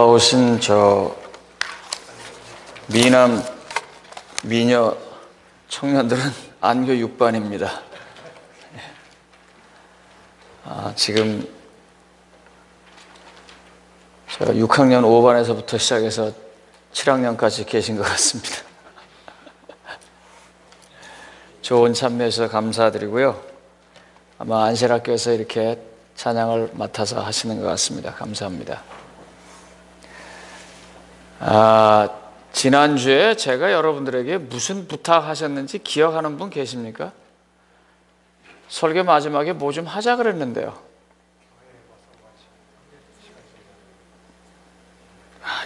오신 미남 미녀 청년들은 안교 6반입니다. 지금 6학년 5반에서부터 시작해서 7학년까지 계신 것 같습니다. 좋은 참여해 주셔서 감사드리고요. 아마 안실학교에서 이렇게 찬양을 맡아서 하시는 것 같습니다. 감사합니다. 지난주에 제가 여러분들에게 무슨 부탁하셨는지 기억하는 분 계십니까? 설교 마지막에 뭐 좀 하자 그랬는데요.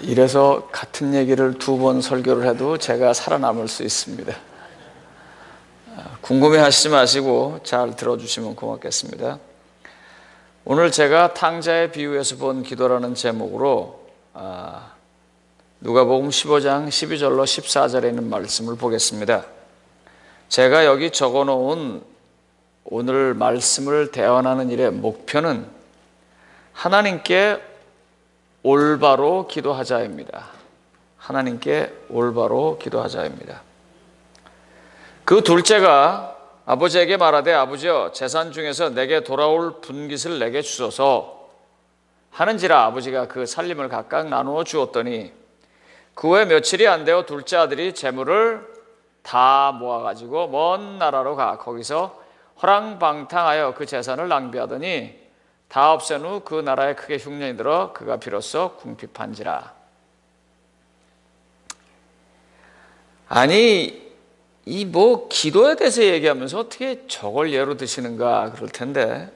이래서 같은 얘기를 2번 설교를 해도 제가 살아남을 수 있습니다. 궁금해하시지 마시고 잘 들어주시면 고맙겠습니다. 오늘 제가 탕자의 비유에서 본 기도라는 제목으로 누가복음 15장 12절로 14절에 있는 말씀을 보겠습니다. 제가 여기 적어놓은 오늘 말씀을 대언하는 일의 목표는 하나님께 올바로 기도하자입니다. 하나님께 올바로 기도하자입니다. 그 둘째가 아버지에게 말하되 아버지여 재산 중에서 내게 돌아올 분깃을 내게 주소서 하는지라 아버지가 그 살림을 각각 나누어 주었더니 그 후에 며칠이 안 되어 둘째 아들이 재물을 다 모아가지고 먼 나라로 가 거기서 허랑방탕하여 그 재산을 낭비하더니 다 없앤 후 그 나라에 크게 흉년이 들어 그가 비로소 궁핍한지라. 아니 이 기도에 대해서 얘기하면서 어떻게 저걸 예로 드시는가 그럴 텐데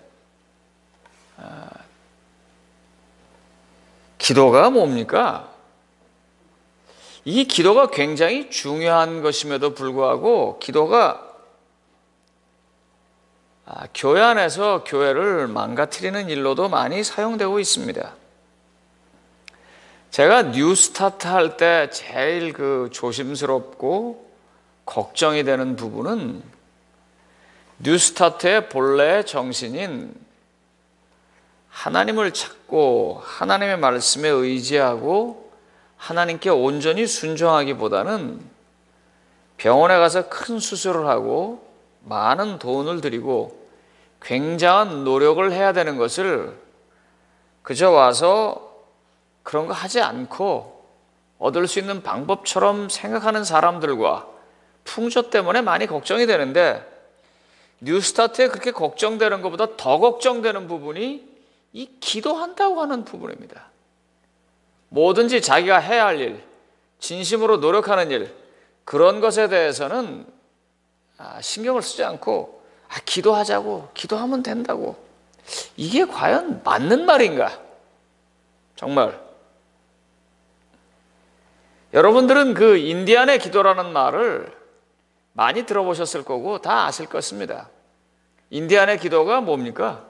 기도가 뭡니까? 이 기도가 굉장히 중요한 것임에도 불구하고 기도가 교회 안에서 교회를 망가뜨리는 일로도 많이 사용되고 있습니다. 제가 뉴스타트 할 때 제일 조심스럽고 걱정이 되는 부분은 뉴스타트의 본래의 정신인 하나님을 찾고 하나님의 말씀에 의지하고 하나님께 온전히 순종하기보다는 병원에 가서 큰 수술을 하고 많은 돈을 들이고 굉장한 노력을 해야 되는 것을 그저 와서 그런 거 하지 않고 얻을 수 있는 방법처럼 생각하는 사람들과 풍조 때문에 많이 걱정이 되는데 뉴스타트에 그렇게 걱정되는 것보다 더 걱정되는 부분이 이 기도한다고 하는 부분입니다. 뭐든지 자기가 해야 할 일, 진심으로 노력하는 일, 그런 것에 대해서는 신경을 쓰지 않고 기도하자고, 기도하면 된다고. 이게 과연 맞는 말인가? 정말. 여러분들은 그 인디안의 기도라는 말을 많이 들어보셨을 거고 다 아실 것입니다. 인디안의 기도가 뭡니까?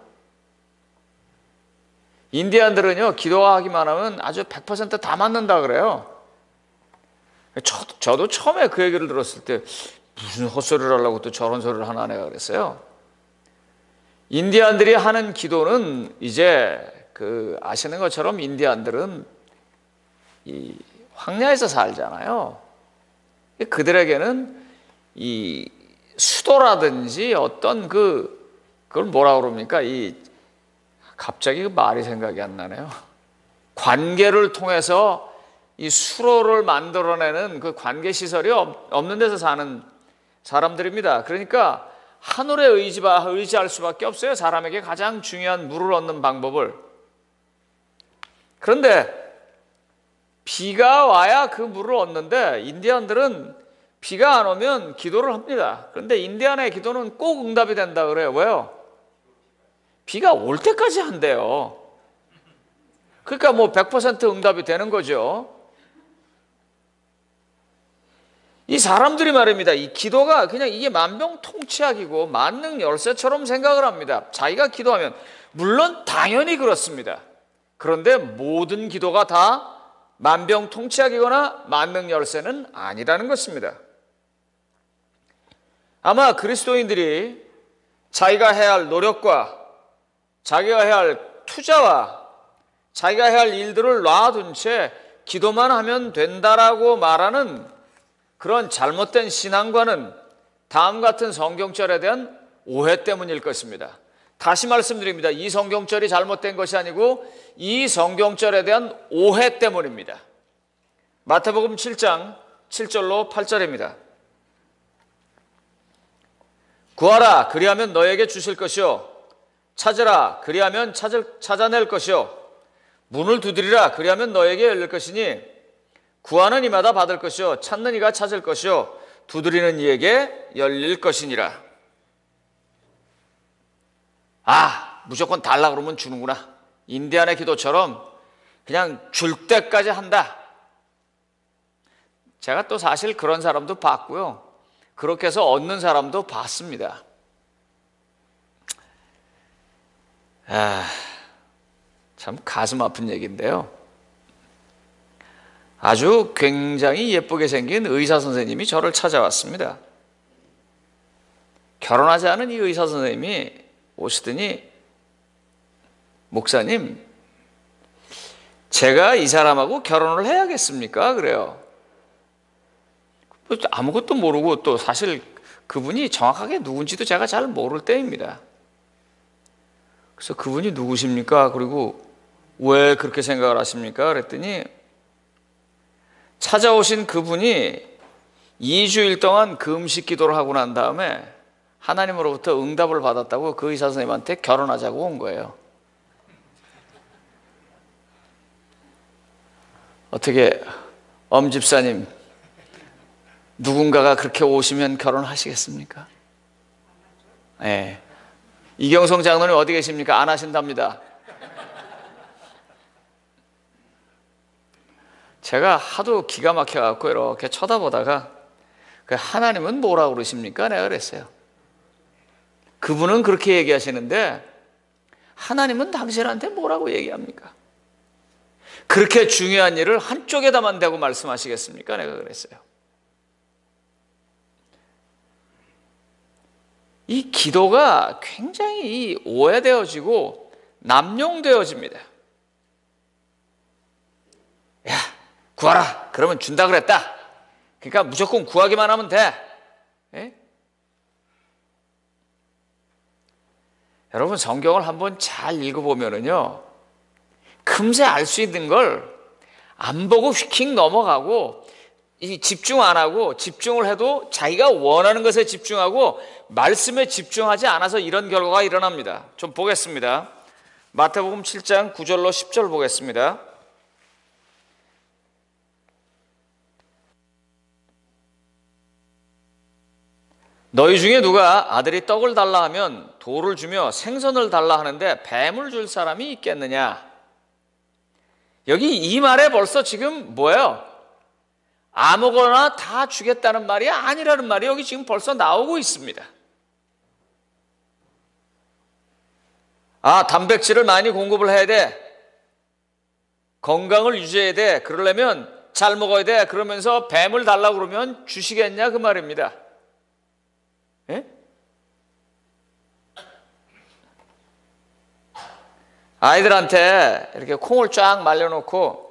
인디안들은요 기도하기만 하면 아주 100% 다 맞는다 그래요. 저도 처음에 그 얘기를 들었을 때 무슨 헛소리를 하려고 또 저런 소리를 하나 내가 그랬어요. 인디안들이 하는 기도는 이제 아시는 것처럼 인디안들은 이 황야에서 살잖아요. 그들에게는 이 수도라든지 어떤 그걸 뭐라 그럽니까? 갑자기 말이 생각이 안 나네요. 관계를 통해서 이 수로를 만들어내는 그 관계 시설이 없는 데서 사는 사람들입니다. 그러니까 하늘에 의지할 수밖에 없어요. 사람에게 가장 중요한 물을 얻는 방법을. 그런데 비가 와야 그 물을 얻는데 인디안들은 비가 안 오면 기도를 합니다. 그런데 인디안의 기도는 꼭 응답이 된다 그래요. 왜요? 비가 올 때까지 한대요. 그러니까 100% 응답이 되는 거죠. 이 사람들이 말입니다. 이 기도가 그냥 이게 만병통치약이고 만능열쇠처럼 생각을 합니다. 자기가 기도하면 물론 당연히 그렇습니다. 그런데 모든 기도가 다 만병통치약이거나 만능열쇠는 아니라는 것입니다. 아마 그리스도인들이 자기가 해야 할 노력과 자기가 해야 할 투자와 자기가 해야 할 일들을 놔둔 채 기도만 하면 된다라고 말하는 그런 잘못된 신앙과는 다음 같은 성경절에 대한 오해 때문일 것입니다. 다시 말씀드립니다. 이 성경절이 잘못된 것이 아니고 이 성경절에 대한 오해 때문입니다. 마태복음 7장 7절로 8절입니다. 구하라 그리하면 너에게 주실 것이요 찾으라 그리하면 찾아낼 것이요 문을 두드리라 그리하면 너에게 열릴 것이니 구하는 이마다 받을 것이요 찾는 이가 찾을 것이요 두드리는 이에게 열릴 것이니라. 무조건 달라 그러면 주는구나. 인디안의 기도처럼 그냥 줄 때까지 한다. 제가 또 사실 그런 사람도 봤고요. 그렇게 해서 얻는 사람도 봤습니다. 참 가슴 아픈 얘기인데요. 아주 굉장히 예쁘게 생긴 의사 선생님이 저를 찾아왔습니다. 결혼하지 않은 이 의사 선생님이 오시더니 목사님, 제가 이 사람하고 결혼을 해야겠습니까? 그래요. 아무것도 모르고 또 사실 그분이 정확하게 누군지도 제가 잘 모를 때입니다. 그래서 그분이 누구십니까? 그리고 왜 그렇게 생각을 하십니까? 그랬더니 찾아오신 그분이 2주일 동안 금식 기도를 하고 난 다음에 하나님으로부터 응답을 받았다고 그 의사 선생님한테 결혼하자고 온 거예요. 어떻게 엄집사님, 누군가가 그렇게 오시면 결혼하시겠습니까? 네. 이경성 장로님 어디 계십니까? 안 하신답니다. 제가 하도 기가 막혀갖고 이렇게 쳐다보다가 하나님은 뭐라고 그러십니까? 내가 그랬어요. 그분은 그렇게 얘기하시는데 하나님은 당신한테 뭐라고 얘기합니까? 그렇게 중요한 일을 한쪽에다만 대고 말씀하시겠습니까? 내가 그랬어요. 이 기도가 굉장히 오해되어지고 남용되어집니다. 야, 구하라. 그러면 준다 그랬다. 그러니까 무조건 구하기만 하면 돼. 예? 여러분 성경을 한번 잘 읽어보면은요, 금세 알 수 있는 걸 안 보고 휙휙 넘어가고 집중 안 하고 집중을 해도 자기가 원하는 것에 집중하고 말씀에 집중하지 않아서 이런 결과가 일어납니다. 좀 보겠습니다. 마태복음 7장 9절로 10절 보겠습니다. 너희 중에 누가 아들이 떡을 달라 하면 돌을 주며 생선을 달라 하는데 뱀을 줄 사람이 있겠느냐? 여기 이 말에 벌써 지금 뭐예요? 아무거나 다 주겠다는 말이 아니라는 말이 여기 지금 벌써 나오고 있습니다. 단백질을 많이 공급을 해야 돼. 건강을 유지해야 돼. 그러려면 잘 먹어야 돼. 그러면서 뱀을 달라고 그러면 주시겠냐? 그 말입니다. 예? 아이들한테 이렇게 콩을 쫙 말려놓고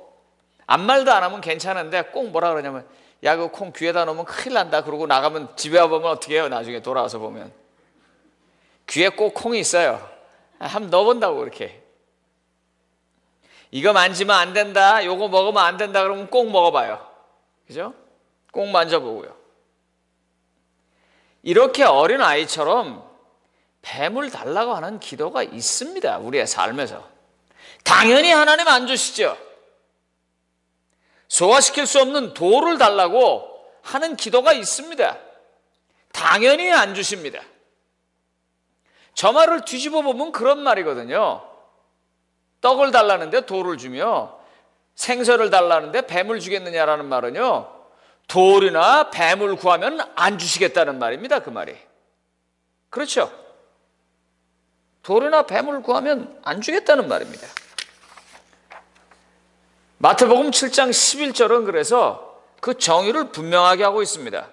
아무 말도 안 하면 괜찮은데 꼭 뭐라 그러냐면 야, 그 콩 귀에다 놓으면 큰일 난다. 그러고 나가면 집에 와보면 어떻게 해요? 나중에 돌아와서 보면 귀에 꼭 콩이 있어요. 한번 넣어본다고 이렇게. 이거 만지면 안 된다. 요거 먹으면 안 된다. 그러면 꼭 먹어봐요. 그죠? 꼭 만져보고요. 이렇게 어린 아이처럼 뱀을 달라고 하는 기도가 있습니다. 우리의 삶에서. 당연히 하나님 안 주시죠. 소화시킬 수 없는 돌을 달라고 하는 기도가 있습니다. 당연히 안 주십니다. 저 말을 뒤집어 보면 그런 말이거든요. 떡을 달라는데 돌을 주며 생선을 달라는데 뱀을 주겠느냐라는 말은요, 돌이나 뱀을 구하면 안 주시겠다는 말입니다. 그 말이. 그렇죠? 돌이나 뱀을 구하면 안 주겠다는 말입니다. 마태복음 7장 11절은 그래서 그 정의를 분명하게 하고 있습니다.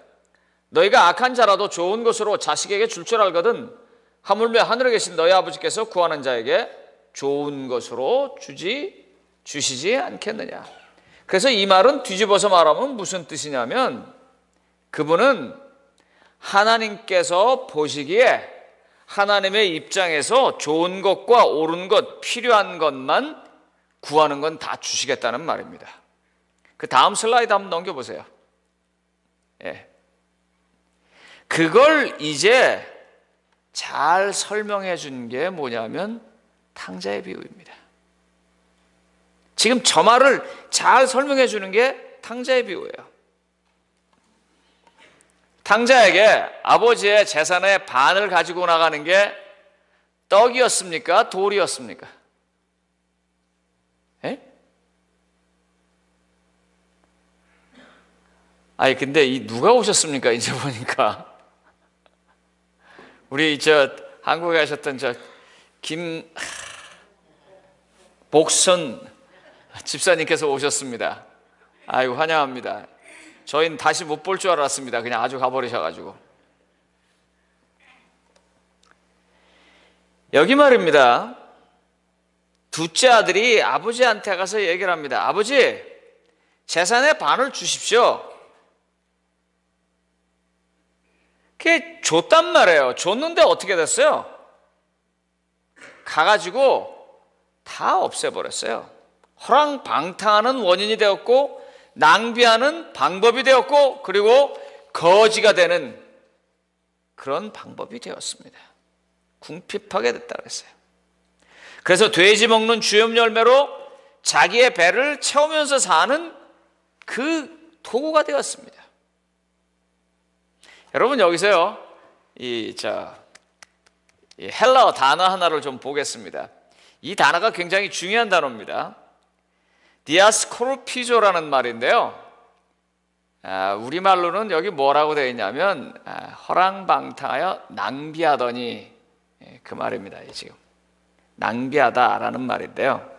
너희가 악한 자라도 좋은 것으로 자식에게 줄 줄 알거든 하물며 하늘에 계신 너희 아버지께서 구하는 자에게 좋은 것으로 주지 주시지 않겠느냐. 그래서 이 말은 뒤집어서 말하면 무슨 뜻이냐면 그분은 하나님께서 보시기에 하나님의 입장에서 좋은 것과 옳은 것, 필요한 것만 구하는 건 다 주시겠다는 말입니다. 그 다음 슬라이드 한번 넘겨보세요. 예. 그걸 이제 잘 설명해 준 게 뭐냐면 탕자의 비유입니다. 지금 저 말을 잘 설명해 주는 게 탕자의 비유예요. 탕자에게 아버지의 재산의 반을 가지고 나가는 게 떡이었습니까? 돌이었습니까? 예? 아니 근데 이 누가 오셨습니까? 이제 보니까 우리 한국에 가셨던 김복선 집사님께서 오셨습니다. 아이고 환영합니다. 저희는 다시 못 볼 줄 알았습니다. 그냥 아주 가버리셔가지고. 여기 말입니다. 둘째 아들이 아버지한테 가서 얘기를 합니다. 아버지, 재산의 반을 주십시오. 그게 줬단 말이에요. 줬는데 어떻게 됐어요? 가가지고 다 없애버렸어요. 허랑방탕하는 원인이 되었고 낭비하는 방법이 되었고 그리고 거지가 되는 그런 방법이 되었습니다. 궁핍하게 됐다고 했어요. 그래서 돼지 먹는 주염 열매로 자기의 배를 채우면서 사는 그 도구가 되었습니다. 여러분 여기서요 이 헬라어 단어 하나를 좀 보겠습니다. 이 단어가 굉장히 중요한 단어입니다. 디아스코르피조라는 말인데요. 우리말로는 여기 뭐라고 되어 있냐면 허랑방탕하여 낭비하더니 그 말입니다. 지금 낭비하다라는 말인데요.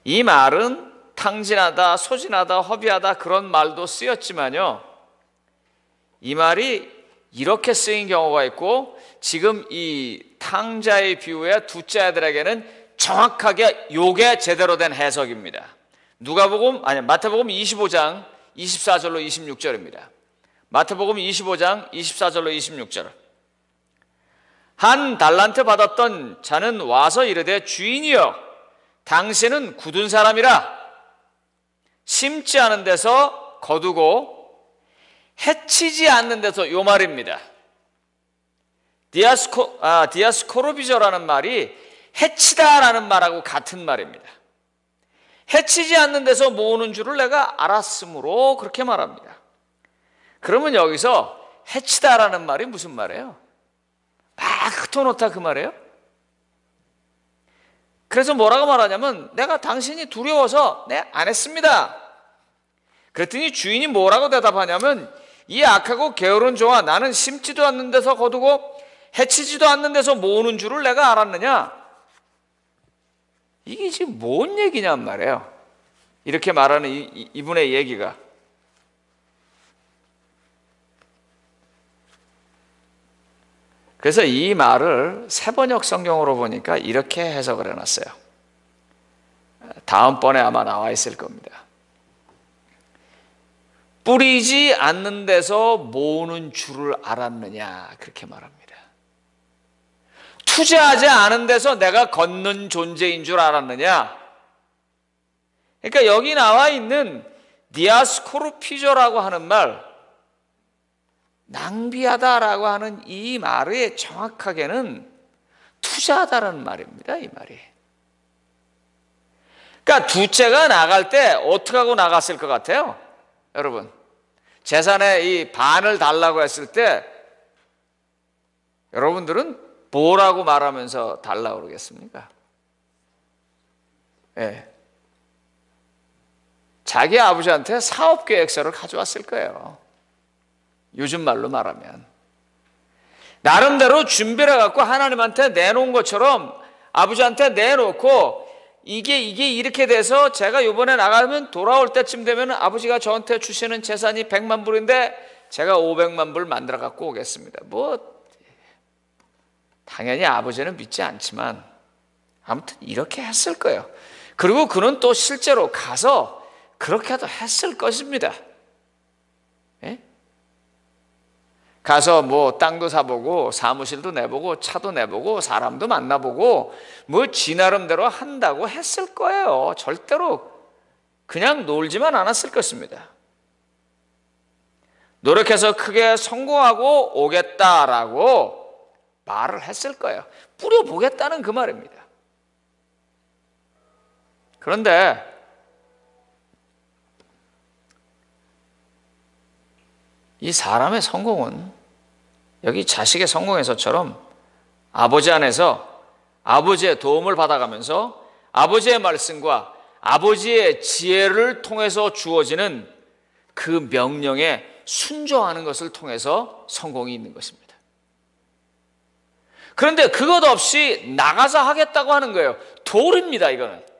이 말은 탕진하다, 소진하다, 허비하다 그런 말도 쓰였지만요. 이 말이 이렇게 쓰인 경우가 있고 지금 이 탕자의 비유의 둘째 아들에게는 정확하게 요게 제대로 된 해석입니다. 마태복음 25장 24절로 26절입니다. 마태복음 25장 24절로 26절. 한 달란트 받았던 자는 와서 이르되 주인이여 당신은 굳은 사람이라 심지 않은 데서 거두고 해치지 않는 데서 요 말입니다. 디아스코르비저라는 말이 해치다라는 말하고 같은 말입니다. 해치지 않는 데서 모으는 줄을 내가 알았으므로 그렇게 말합니다. 그러면 여기서 해치다라는 말이 무슨 말이에요? 막 흩어놓다 그 말이에요? 그래서 뭐라고 말하냐면 내가 당신이 두려워서 안 했습니다. 그랬더니 주인이 뭐라고 대답하냐면 이 악하고 게으른 종아 나는 심지도 않는 데서 거두고 해치지도 않는 데서 모으는 줄을 내가 알았느냐? 이게 지금 뭔 얘기냔 말이에요. 이렇게 말하는 이분의 얘기가. 그래서 이 말을 새번역 성경으로 보니까 이렇게 해석을 해놨어요. 다음번에 아마 나와 있을 겁니다. 뿌리지 않는 데서 모으는 줄을 알았느냐 그렇게 말합니다. 투자하지 않은 데서 내가 걷는 존재인 줄 알았느냐. 그러니까 여기 나와 있는 디아스코르피조라고 하는 말, 낭비하다라고 하는 이 말의 정확하게는 투자하다라는 말입니다. 이 말이. 그러니까 둘째가 나갈 때 어떻게 하고 나갔을 것 같아요? 여러분, 재산의 이 반을 달라고 했을 때 여러분들은 뭐라고 말하면서 달라고 그러겠습니까? 예. 자기 아버지한테 사업계획서를 가져왔을 거예요. 요즘 말로 말하면. 나름대로 준비를 해갖고 하나님한테 내놓은 것처럼 아버지한테 내놓고 이게 이렇게 돼서 제가 이번에 나가면 돌아올 때쯤 되면 아버지가 저한테 주시는 재산이 100만 불인데 제가 500만 불 만들어 갖고 오겠습니다. 당연히 아버지는 믿지 않지만 아무튼 이렇게 했을 거예요. 그리고 그는 또 실제로 가서 그렇게도 했을 것입니다. 예? 가서 뭐 땅도 사보고 사무실도 내보고 차도 내보고 사람도 만나보고 뭐 지 나름대로 한다고 했을 거예요. 절대로 그냥 놀지만 않았을 것입니다. 노력해서 크게 성공하고 오겠다라고 말을 했을 거예요. 뿌려보겠다는 그 말입니다. 그런데 이 사람의 성공은 여기 자식의 성공에서처럼 아버지 안에서 아버지의 도움을 받아가면서 아버지의 말씀과 아버지의 지혜를 통해서 주어지는 그 명령에 순종하는 것을 통해서 성공이 있는 것입니다. 그런데 그것 없이 나가서 하겠다고 하는 거예요. 도리입니다, 이거는.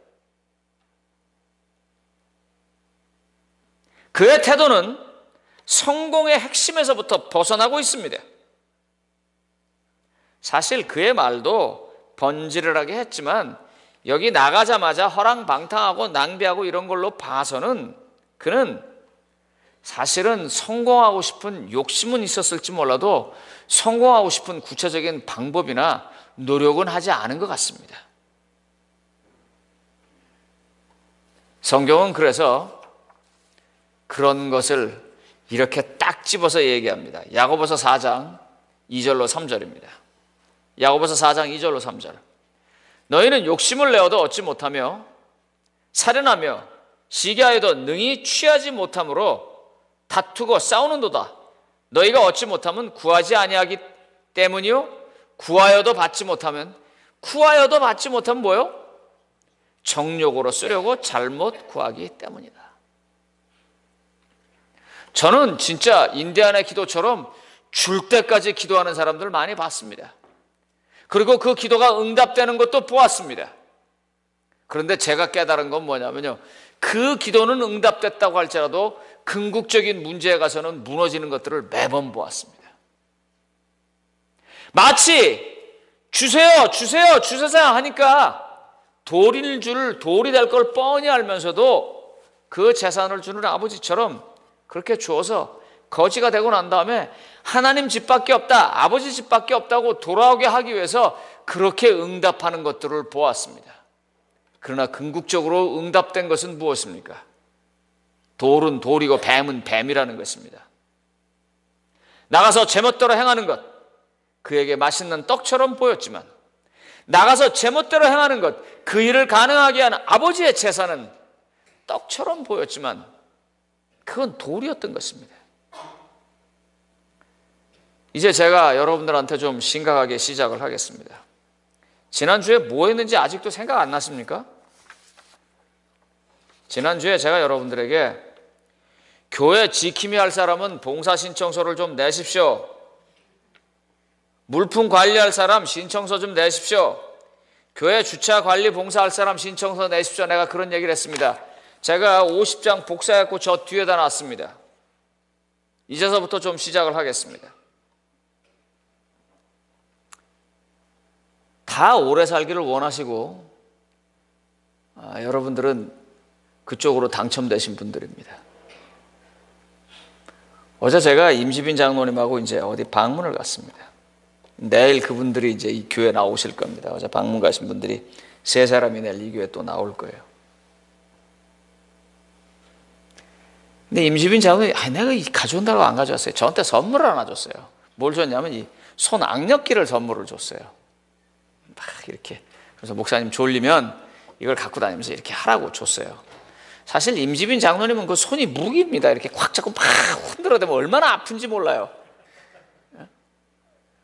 그의 태도는 성공의 핵심에서부터 벗어나고 있습니다. 사실 그의 말도 번지르르하게 했지만 여기 나가자마자 허랑방탕하고 낭비하고 이런 걸로 봐서는 그는 사실은 성공하고 싶은 욕심은 있었을지 몰라도 성공하고 싶은 구체적인 방법이나 노력은 하지 않은 것 같습니다. 성경은 그래서 그런 것을 이렇게 딱 집어서 얘기합니다. 야고보서 4장 2절로 3절입니다. 야고보서 4장 2절로 3절. 너희는 욕심을 내어도 얻지 못하며 살인하며 시기하여도 능히 취하지 못함으로 다투고 싸우는도다. 너희가 얻지 못하면 구하지 아니하기 때문이요. 구하여도 받지 못하면 뭐요? 정욕으로 쓰려고 잘못 구하기 때문이다. 저는 진짜 인디안의 기도처럼 줄 때까지 기도하는 사람들 많이 봤습니다. 그리고 그 기도가 응답되는 것도 보았습니다. 그런데 제가 깨달은 건 뭐냐면요, 그 기도는 응답됐다고 할지라도 궁극적인 문제에 가서는 무너지는 것들을 매번 보았습니다. 마치 주세요 하니까 돌이 될 걸 뻔히 알면서도 그 재산을 주는 아버지처럼 그렇게 주어서 거지가 되고 난 다음에 하나님 집밖에 없다, 아버지 집밖에 없다고 돌아오게 하기 위해서 그렇게 응답하는 것들을 보았습니다. 그러나 궁극적으로 응답된 것은 무엇입니까? 돌은 돌이고 뱀은 뱀이라는 것입니다. 나가서 제멋대로 행하는 것, 그에게 맛있는 떡처럼 보였지만 나가서 제멋대로 행하는 것, 그 일을 가능하게 하는 아버지의 재산은 떡처럼 보였지만 그건 돌이었던 것입니다. 이제 제가 여러분들한테 좀 심각하게 시작을 하겠습니다. 지난주에 뭐 했는지 아직도 생각 안 나십니까? 지난주에 제가 여러분들에게 교회 지킴이 할 사람은 봉사 신청서를 좀 내십시오. 물품 관리할 사람 신청서 좀 내십시오. 교회 주차 관리 봉사할 사람 신청서 내십시오. 내가 그런 얘기를 했습니다. 제가 50장 복사해갖고 저 뒤에다 놨습니다. 이제서부터 좀 시작을 하겠습니다. 다 오래 살기를 원하시고 여러분들은 그쪽으로 당첨되신 분들입니다. 어제 제가 임시빈 장로님하고 이제 어디 방문을 갔습니다. 내일 그분들이 이제 이 교회 나오실 겁니다. 어제 방문 가신 분들이 3사람이 내일 이 교회 또 나올 거예요. 근데 임시빈 장로님이 내가 가져온다고 안 가져왔어요. 저한테 선물을 하나 줬어요. 뭘 줬냐면 이 손 악력기를 선물을 줬어요. 막 이렇게. 그래서 목사님 졸리면 이걸 갖고 다니면서 이렇게 하라고 줬어요. 사실 임지빈 장로님은 그 손이 무기입니다. 이렇게 꽉 잡고 막 흔들어대면 얼마나 아픈지 몰라요.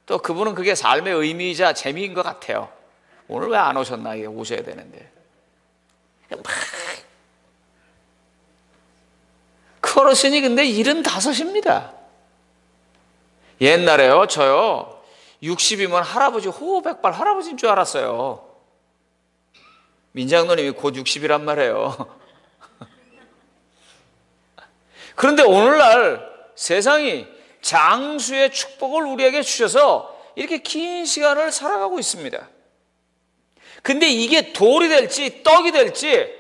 또 그분은 그게 삶의 의미이자 재미인 것 같아요. 오늘 왜 안 오셨나? 이게 오셔야 되는데. 막 그 어르신이 근데 75입니다. 옛날에요, 저요 60이면 할아버지, 호백발 할아버지인 줄 알았어요. 민장로님이 곧 60이란 말이에요. 그런데 오늘날 세상이 장수의 축복을 우리에게 주셔서 이렇게 긴 시간을 살아가고 있습니다. 근데 이게 돌이 될지 떡이 될지,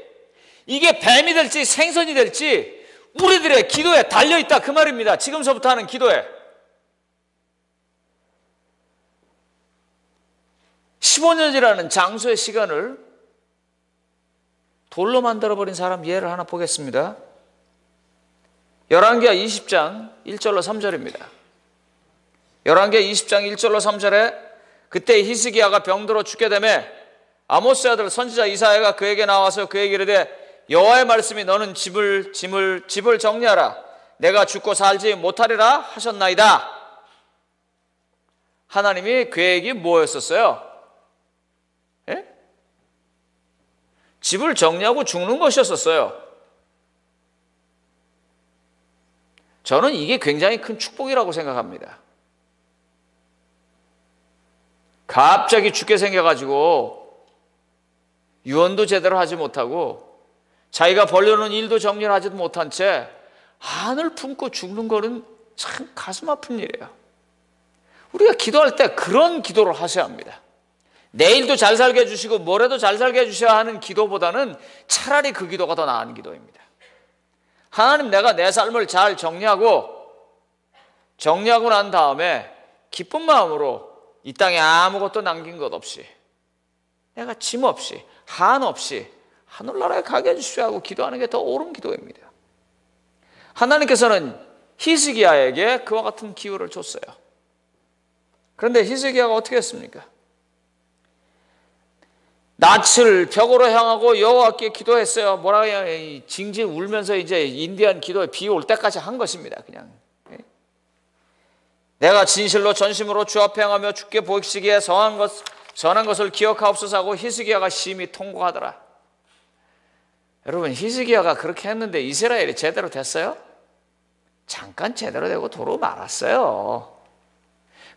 이게 뱀이 될지 생선이 될지 우리들의 기도에 달려있다, 그 말입니다. 지금서부터 하는 기도에. 15년이라는 장소의 시간을 돌로 만들어버린 사람 예를 하나 보겠습니다. 열왕기하 20장 1절로 3절입니다. 열왕기하 20장 1절로 3절에 그때 히스기야가 병들어 죽게 되매 아모스 아들 선지자 이사야가 그에게 나와서 그에게 이르되 여호와의 말씀이 너는 집을 정리하라. 내가 죽고 살지 못하리라 하셨나이다. 하나님의 계획이 뭐였었어요? 예? 집을 정리하고 죽는 것이었었어요. 저는 이게 굉장히 큰 축복이라고 생각합니다. 갑자기 죽게 생겨가지고 유언도 제대로 하지 못하고 자기가 벌려놓은 일도 정리를 하지도 못한 채 한을 품고 죽는 거는 참 가슴 아픈 일이에요. 우리가 기도할 때 그런 기도를 하셔야 합니다. 내일도 잘 살게 해주시고 모레도 잘 살게 해주셔야 하는 기도보다는 차라리 그 기도가 더 나은 기도입니다. 하나님, 내가 내 삶을 잘 정리하고 난 다음에 기쁜 마음으로 이 땅에 아무것도 남긴 것 없이, 내가 짐 없이, 한 없이 하늘나라에 가게 해주시오 하고 기도하는 게 더 옳은 기도입니다. 하나님께서는 히스기야에게 그와 같은 기회를 줬어요. 그런데 히스기야가 어떻게 했습니까? 낯을 벽으로 향하고 여호와께 기도했어요. 뭐라 해야, 징징 울면서 이제 인디안 기도에 비 올 때까지 한 것입니다. 그냥 내가 진실로 전심으로 주 앞에 행하며 주께 보이시기에 선한 것을 기억하옵소서 하고 히스기야가 심히 통곡하더라. 여러분, 히스기야가 그렇게 했는데 이스라엘이 제대로 됐어요? 잠깐 제대로 되고 도로 말았어요.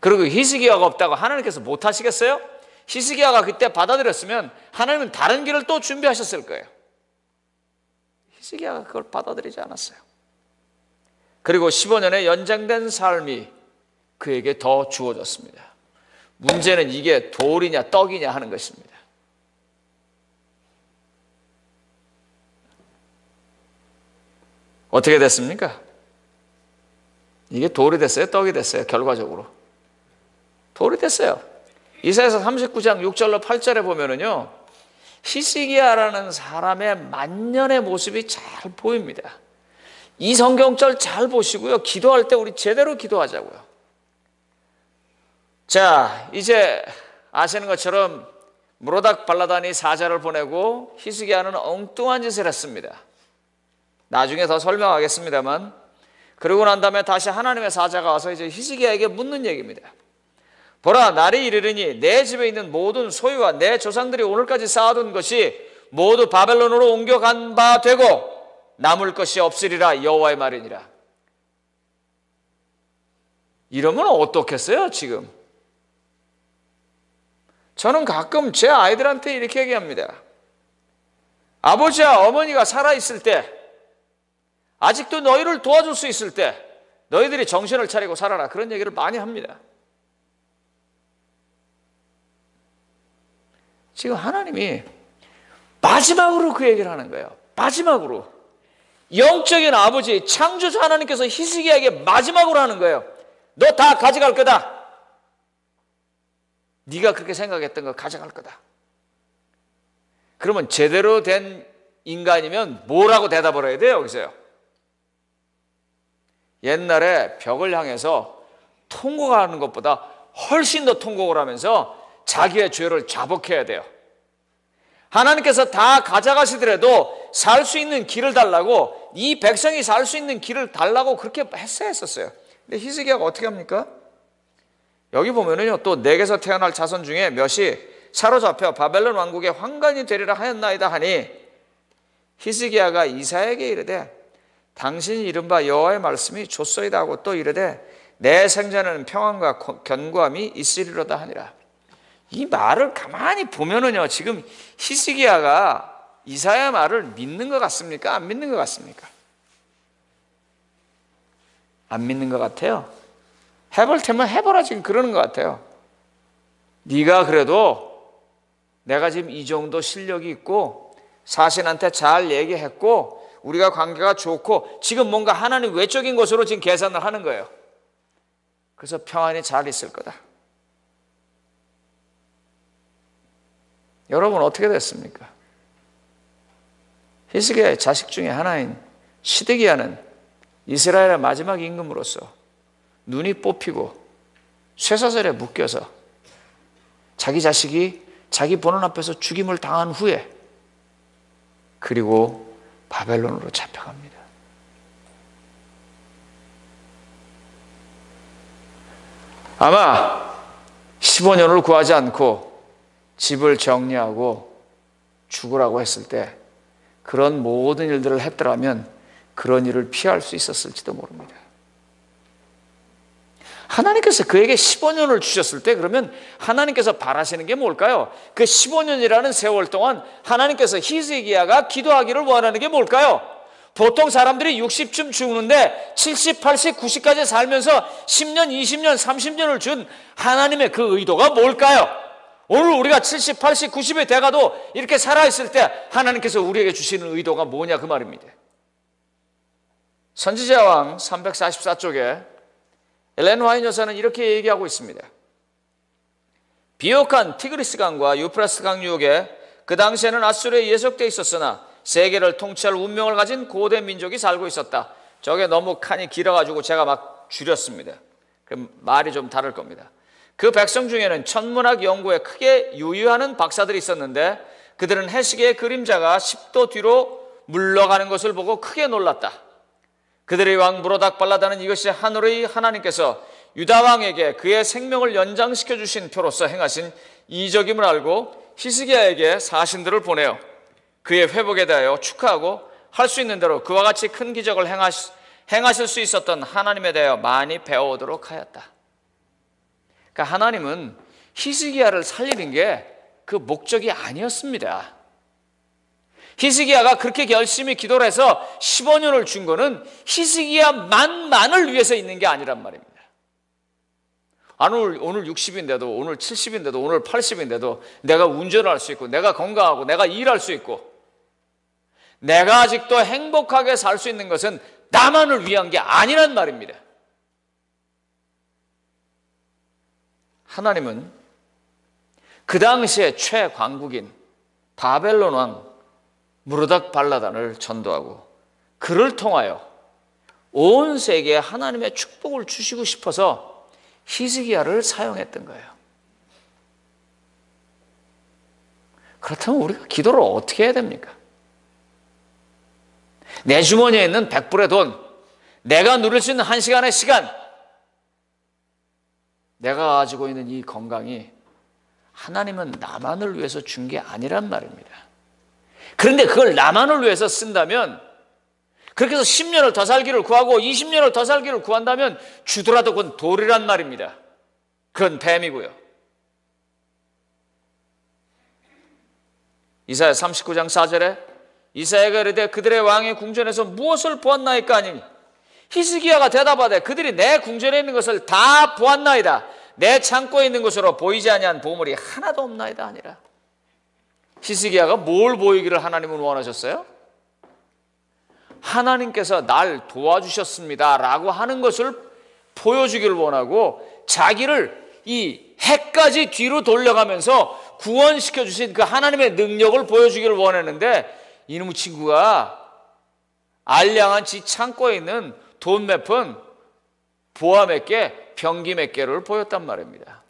그리고 히스기야가 없다고 하나님께서 못하시겠어요? 히스기야가 그때 받아들였으면 하나님은 다른 길을 또 준비하셨을 거예요. 히스기야가 그걸 받아들이지 않았어요. 그리고 15년의 연장된 삶이 그에게 더 주어졌습니다. 문제는 이게 돌이냐 떡이냐 하는 것입니다. 어떻게 됐습니까? 이게 돌이 됐어요? 떡이 됐어요? 결과적으로 돌이 됐어요. 이사야서 39장 6절로 8절에 보면은요, 히스기야라는 사람의 만년의 모습이 잘 보입니다. 이 성경절 잘 보시고요, 기도할 때 우리 제대로 기도하자고요. 자, 이제 아시는 것처럼 무로닥 발라단이 사자를 보내고 히스기야는 엉뚱한 짓을 했습니다. 나중에 더 설명하겠습니다만, 그러고 난 다음에 다시 하나님의 사자가 와서 이제 히스기야에게 묻는 얘기입니다. 보라, 날이 이르리니 내 집에 있는 모든 소유와 내 조상들이 오늘까지 쌓아둔 것이 모두 바벨론으로 옮겨간 바 되고 남을 것이 없으리라. 여호와의 말이니라. 이러면 어떻겠어요? 지금 저는 가끔 제 아이들한테 이렇게 얘기합니다. 아버지와 어머니가 살아있을 때, 아직도 너희를 도와줄 수 있을 때 너희들이 정신을 차리고 살아라, 그런 얘기를 많이 합니다. 지금 하나님이 마지막으로 그 얘기를 하는 거예요. 마지막으로 영적인 아버지 창조주 하나님께서 히스기야에게 마지막으로 하는 거예요. 너 다 가져갈 거다. 네가 그렇게 생각했던 거 가져갈 거다. 그러면 제대로 된 인간이면 뭐라고 대답을 해야 돼요? 여기서요, 옛날에 벽을 향해서 통곡하는 것보다 훨씬 더 통곡을 하면서 자기의 죄를 자복해야 돼요. 하나님께서 다 가져가시더라도 살 수 있는 길을 달라고, 이 백성이 살 수 있는 길을 달라고 그렇게 했었어요. 근데 히스기야가 어떻게 합니까? 여기 보면은요, 또 내게서 태어날 자손 중에 몇이 사로잡혀 바벨론 왕국의 환관이 되리라 하였나이다 하니, 히스기야가 이사야에게 이르되 당신이 이른바 여호와의 말씀이 좋소이다 하고 또 이르되 내 생전에는 평안과 견고함이 있으리로다 하니라. 이 말을 가만히 보면은요, 지금 히스기야가 이사야 말을 믿는 것 같습니까? 안 믿는 것 같습니까? 안 믿는 것 같아요. 해볼 테면 해보라, 지금 그러는 것 같아요. 네가 그래도 내가 지금 이 정도 실력이 있고 사신한테 잘 얘기했고 우리가 관계가 좋고 지금 뭔가 하나님 외적인 것으로 지금 계산을 하는 거예요. 그래서 평안히 잘 있을 거다. 여러분 어떻게 됐습니까? 히스기야의 자식 중에 하나인 시드기야는 이스라엘의 마지막 임금으로서 눈이 뽑히고 쇠사슬에 묶여서 자기 자식이 자기 보는 앞에서 죽임을 당한 후에 그리고 바벨론으로 잡혀갑니다. 아마 15년을 구하지 않고 집을 정리하고 죽으라고 했을 때 그런 모든 일들을 했더라면 그런 일을 피할 수 있었을지도 모릅니다. 하나님께서 그에게 15년을 주셨을 때 그러면 하나님께서 바라시는 게 뭘까요? 그 15년이라는 세월 동안 하나님께서 히스기야가 기도하기를 원하는 게 뭘까요? 보통 사람들이 60쯤 죽는데 70, 80, 90까지 살면서 10년, 20년, 30년을 준 하나님의 그 의도가 뭘까요? 오늘 우리가 70, 80, 90이 돼가도 이렇게 살아있을 때 하나님께서 우리에게 주시는 의도가 뭐냐 그 말입니다. 선지자왕 344쪽에 엘렌 화이트 여사는 이렇게 얘기하고 있습니다. 비옥한 티그리스 강과 유프라스 강 유역에 그 당시에는 아수르에 예속되어 있었으나 세계를 통치할 운명을 가진 고대 민족이 살고 있었다. 저게 너무 칸이 길어가지고 제가 막 줄였습니다. 그럼 말이 좀 다를 겁니다. 그 백성 중에는 천문학 연구에 크게 유의하는 박사들이 있었는데 그들은 해시계의 그림자가 10도 뒤로 물러가는 것을 보고 크게 놀랐다. 그들의 왕 무로닥 발라다는 이것이 하늘의 하나님께서 유다 왕에게 그의 생명을 연장시켜 주신 표로서 행하신 이적임을 알고 히스기야에게 사신들을 보내어 그의 회복에 대하여 축하하고 할 수 있는 대로 그와 같이 큰 기적을 행하실 수 있었던 하나님에 대하여 많이 배워오도록 하였다. 그러니까 하나님은 히스기야를 살리는 게 그 목적이 아니었습니다. 히스기야가 그렇게 열심히 기도를 해서 15년을 준 거는 히스기야만을 위해서 있는 게 아니란 말입니다. 오늘 60인데도 오늘 70인데도 오늘 80인데도 내가 운전을 할 수 있고 내가 건강하고 내가 일할 수 있고 내가 아직도 행복하게 살 수 있는 것은 나만을 위한 게 아니란 말입니다. 하나님은 그 당시에 최강국인 바벨론 왕 무르닥 발라단을 전도하고 그를 통하여 온 세계에 하나님의 축복을 주시고 싶어서 히스기야를 사용했던 거예요. 그렇다면 우리가 기도를 어떻게 해야 됩니까? 내 주머니에 있는 100불의 돈, 내가 누릴 수 있는 1시간의 시간, 내가 가지고 있는 이 건강이 하나님은 나만을 위해서 준 게 아니란 말입니다. 그런데 그걸 나만을 위해서 쓴다면 그렇게 해서 10년을 더 살기를 구하고 20년을 더 살기를 구한다면 주더라도 그건 돌이란 말입니다. 그건 뱀이고요. 이사야 39장 4절에 이사야가 이르되 그들의 왕의 궁전에서 무엇을 보았나이까 하니 히스기야가 대답하되 그들이 내 궁전에 있는 것을 다 보았나이다. 내 창고에 있는 것으로 보이지 아니한 보물이 하나도 없나이다 하니라. 히스기야가 뭘 보이기를 하나님은 원하셨어요? 하나님께서 날 도와주셨습니다 라고 하는 것을 보여주기를 원하고 자기를 이 해까지 뒤로 돌려가면서 구원시켜 주신 그 하나님의 능력을 보여주기를 원했는데 이놈의 친구가 알량한 지 창고에 있는 돈 몇 푼, 보화 몇 개, 병기 몇 개를 보였단 말입니다.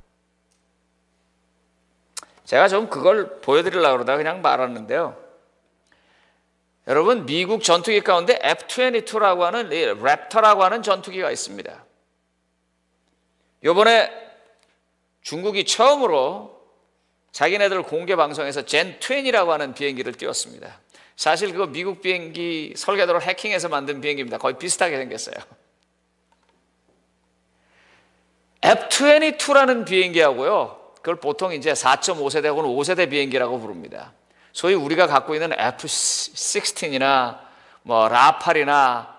제가 좀 그걸 보여드리려고 그러다가 그냥 말았는데요. 여러분 미국 전투기 가운데 F-22라고 하는 랩터라고 하는 전투기가 있습니다. 이번에 중국이 처음으로 자기네들 공개 방송에서 젠20라고 하는 비행기를 띄웠습니다. 사실 그거 미국 비행기 설계도를 해킹해서 만든 비행기입니다. 거의 비슷하게 생겼어요. F-22라는 비행기하고요. 그걸 보통 이제 4.5세대 혹은 5세대 비행기라고 부릅니다. 소위 우리가 갖고 있는 F-16이나 뭐 라팔이나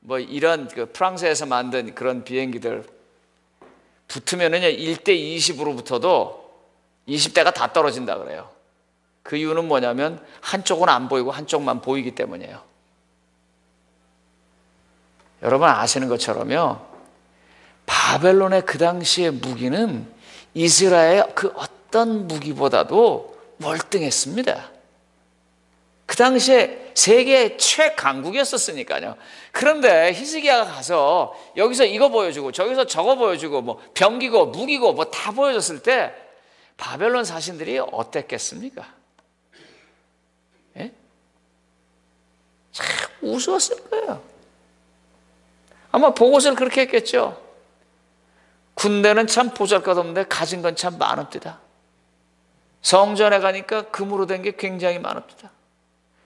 뭐 이런 그 프랑스에서 만든 그런 비행기들 붙으면은요 1대 20으로 붙어도 20대가 다 떨어진다 그래요. 그 이유는 뭐냐면 한쪽은 안 보이고 한쪽만 보이기 때문이에요. 여러분 아시는 것처럼요, 바벨론의 그 당시의 무기는 이스라엘의 그 어떤 무기보다도 월등했습니다. 그 당시에 세계 최강국이었었으니까요. 그런데 히스기야가 가서 여기서 이거 보여주고 저기서 저거 보여주고 뭐 병기고 무기고 뭐 다 보여줬을 때 바벨론 사신들이 어땠겠습니까? 예? 참 우스웠을 거예요. 아마 보고서를 그렇게 했겠죠. 군대는 참 보잘것없는데 가진 건 참 많읍니다. 성전에 가니까 금으로 된 게 굉장히 많읍니다.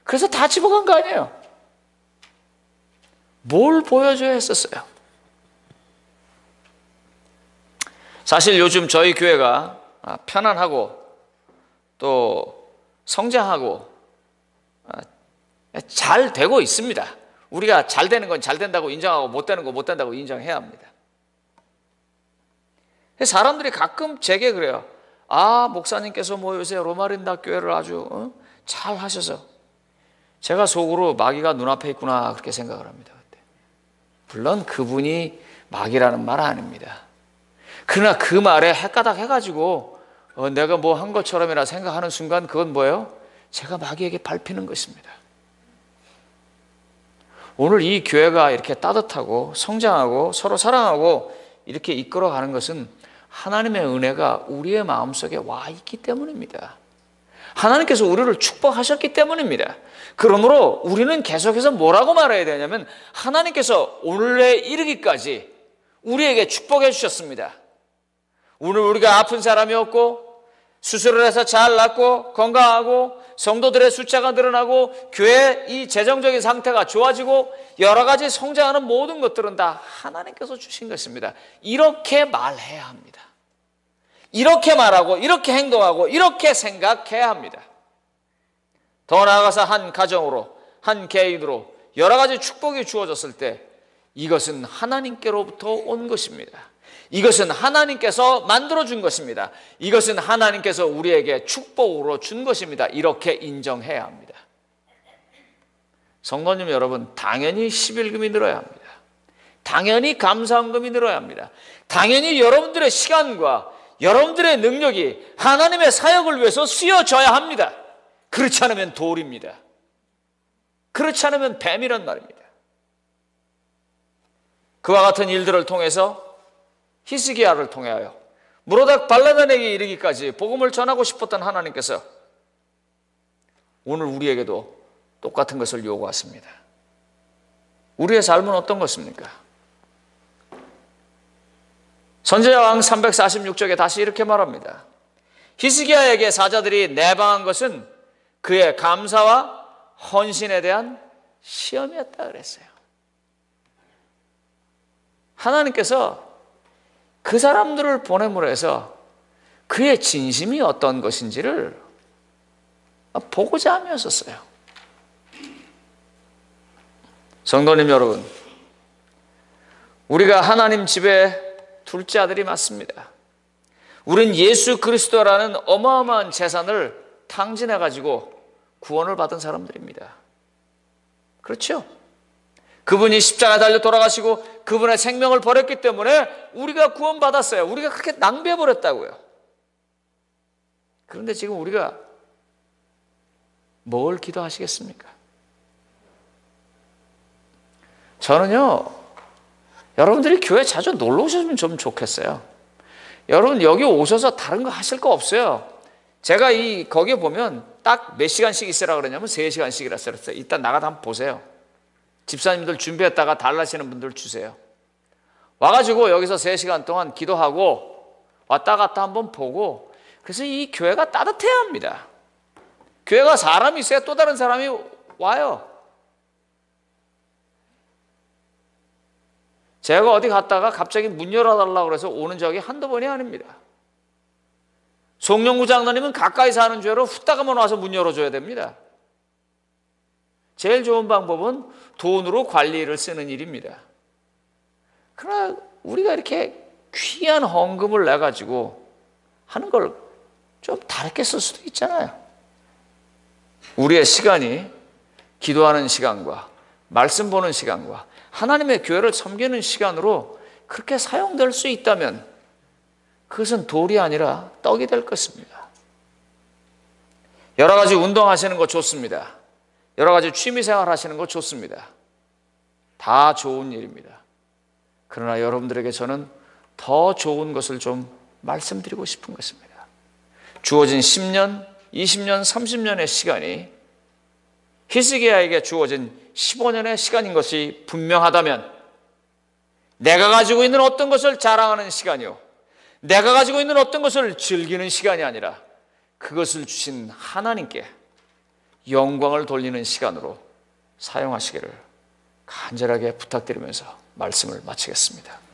그래서 다 집어간 거 아니에요. 뭘 보여줘야 했었어요. 사실 요즘 저희 교회가 편안하고 또 성장하고 잘 되고 있습니다. 우리가 잘 되는 건 잘 된다고 인정하고 못 되는 건 못 된다고 인정해야 합니다. 사람들이 가끔 제게 그래요. 아, 목사님께서 뭐 요새 로마린다 교회를 아주 잘 하셔서. 제가 속으로 마귀가 눈앞에 있구나 그렇게 생각을 합니다. 물론 그분이 마귀라는 말 아닙니다. 그러나 그 말에 헷가닥 해가지고 내가 뭐 한 것처럼이라 생각하는 순간 그건 뭐예요? 제가 마귀에게 밟히는 것입니다. 오늘 이 교회가 이렇게 따뜻하고 성장하고 서로 사랑하고 이렇게 이끌어가는 것은 하나님의 은혜가 우리의 마음속에 와 있기 때문입니다. 하나님께서 우리를 축복하셨기 때문입니다. 그러므로 우리는 계속해서 뭐라고 말해야 되냐면 하나님께서 오늘에 이르기까지 우리에게 축복해 주셨습니다. 오늘 우리가 아픈 사람이었고 수술을 해서 잘 낫고 건강하고 성도들의 숫자가 늘어나고 교회 이 재정적인 상태가 좋아지고 여러 가지 성장하는 모든 것들은 다 하나님께서 주신 것입니다. 이렇게 말해야 합니다. 이렇게 말하고 이렇게 행동하고 이렇게 생각해야 합니다. 더 나아가서 한 가정으로 한 개인으로 여러 가지 축복이 주어졌을 때 이것은 하나님께로부터 온 것입니다. 이것은 하나님께서 만들어준 것입니다. 이것은 하나님께서 우리에게 축복으로 준 것입니다. 이렇게 인정해야 합니다. 성도님 여러분, 당연히 11금이 늘어야 합니다. 당연히 감사헌금이 늘어야 합니다. 당연히 여러분들의 시간과 여러분들의 능력이 하나님의 사역을 위해서 쓰여져야 합니다. 그렇지 않으면 돌입니다. 그렇지 않으면 뱀이란 말입니다. 그와 같은 일들을 통해서 히스기야를 통하여 무로닥 발라단에게 이르기까지 복음을 전하고 싶었던 하나님께서 오늘 우리에게도 똑같은 것을 요구하십니다. 우리의 삶은 어떤 것입니까? 선지자왕 346쪽에 다시 이렇게 말합니다. 히스기야에게 사자들이 내방한 것은 그의 감사와 헌신에 대한 시험이었다 그랬어요. 하나님께서 그 사람들을 보냄으로 해서 그의 진심이 어떤 것인지를 보고자 함이었었어요. 성도님 여러분, 우리가 하나님 집의 둘째 아들이 맞습니다. 우린 예수 그리스도라는 어마어마한 재산을 탕진해가지고 구원을 받은 사람들입니다. 그렇죠? 그분이 십자가에 달려 돌아가시고 그분의 생명을 버렸기 때문에 우리가 구원받았어요. 우리가 그렇게 낭비해버렸다고요. 그런데 지금 우리가 뭘 기도하시겠습니까? 저는요, 여러분들이 교회 자주 놀러 오셨으면 좀 좋겠어요. 여러분 여기 오셔서 다른 거 하실 거 없어요. 제가 거기에 보면 딱 몇 시간씩 있으라 그러냐면 3시간씩이라 썼어요. 일단 나가다 한번 보세요. 집사님들 준비했다가 달라시는 분들 주세요. 와가지고 여기서 3시간 동안 기도하고 왔다 갔다 한번 보고, 그래서 이 교회가 따뜻해야 합니다. 교회가 사람이 있어야 또 다른 사람이 와요. 제가 어디 갔다가 갑자기 문 열어달라고 그래서 오는 적이 한두 번이 아닙니다. 송영구 장로님은 가까이 사는 죄로 후딱하면 와서 문 열어줘야 됩니다. 제일 좋은 방법은 돈으로 관리를 쓰는 일입니다. 그러나 우리가 이렇게 귀한 헌금을 내가지고 하는 걸 좀 다르게 쓸 수도 있잖아요. 우리의 시간이 기도하는 시간과 말씀 보는 시간과 하나님의 교회를 섬기는 시간으로 그렇게 사용될 수 있다면 그것은 돌이 아니라 떡이 될 것입니다. 여러 가지 운동하시는 거 좋습니다. 여러 가지 취미생활 하시는 거 좋습니다. 다 좋은 일입니다. 그러나 여러분들에게 저는 더 좋은 것을 좀 말씀드리고 싶은 것입니다. 주어진 10년, 20년, 30년의 시간이 히스기야에게 주어진 15년의 시간인 것이 분명하다면 내가 가지고 있는 어떤 것을 자랑하는 시간이요, 내가 가지고 있는 어떤 것을 즐기는 시간이 아니라 그것을 주신 하나님께 영광을 돌리는 시간으로 사용하시기를 간절하게 부탁드리면서 말씀을 마치겠습니다.